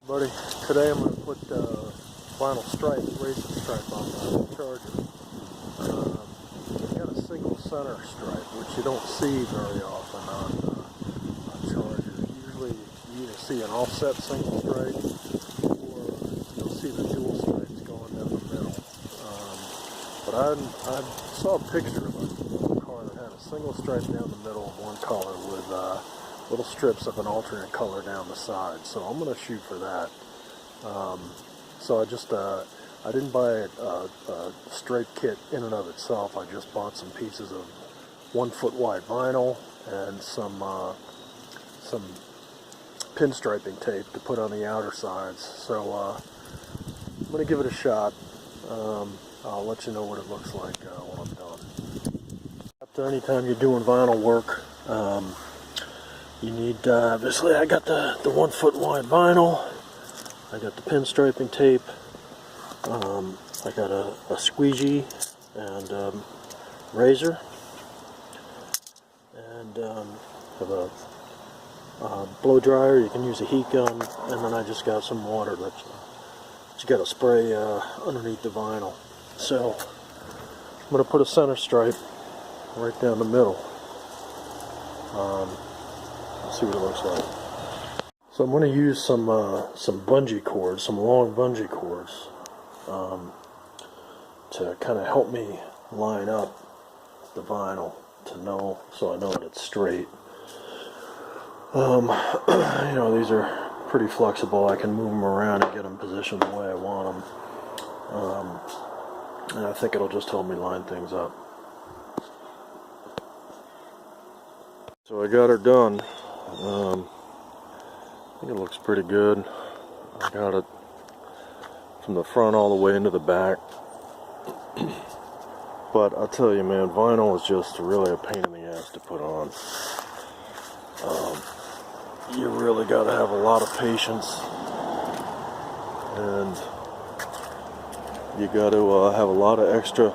Buddy, today I'm going to put vinyl stripe, racing stripe on the Charger. I've got a single center stripe, which you don't see very often on Chargers. Usually you either see an offset single stripe, or you'll see the dual stripes going down the middle. But I saw a picture of a car that had a single stripe down the middle of one color with little strips of an alternate color down the side, so I'm going to shoot for that. So I didn't buy a stripe kit in and of itself. I just bought some pieces of 1 foot wide vinyl and some pinstriping tape to put on the outer sides. So I'm going to give it a shot. I'll let you know what it looks like when I'm done. Anytime you're doing vinyl work, you need, obviously I got the 1 foot wide vinyl, I got the pinstriping tape, I got a squeegee and razor, and have a blow dryer. You can use a heat gun, and then I just got some water that you got to spray underneath the vinyl. So I'm going to put a center stripe right down the middle. Let's see what it looks like. So I'm going to use some bungee cords, some long bungee cords, to kind of help me line up the vinyl so I know that it's straight. You know, these are pretty flexible. I can move them around and get them positioned the way I want them. And I think it'll just help me line things up. So I got her done. I think it looks pretty good. I got it from the front all the way into the back. But I'll tell you, man, vinyl is just really a pain in the ass to put on. You really got to have a lot of patience, and you got to have a lot of extra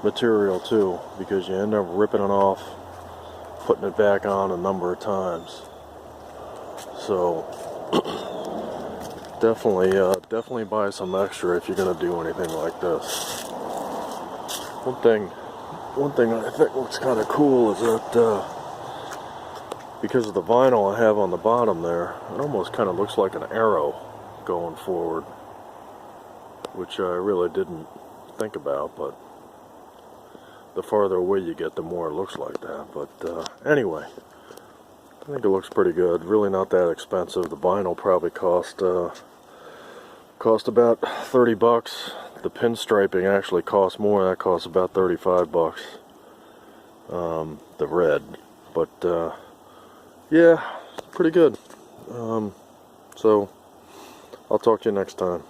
material too, because you end up ripping it off, putting it back on a number of times. So definitely buy some extra if you're going to do anything like this. One thing I think looks kind of cool is that because of the vinyl I have on the bottom there, it almost kind of looks like an arrow going forward, which I really didn't think about, but the farther away you get, the more it looks like that. But anyway, I think it looks pretty good. Really not that expensive. The vinyl probably cost about 30 bucks. The pinstriping actually costs more. That costs about 35 bucks. The red, but yeah, pretty good. So I'll talk to you next time.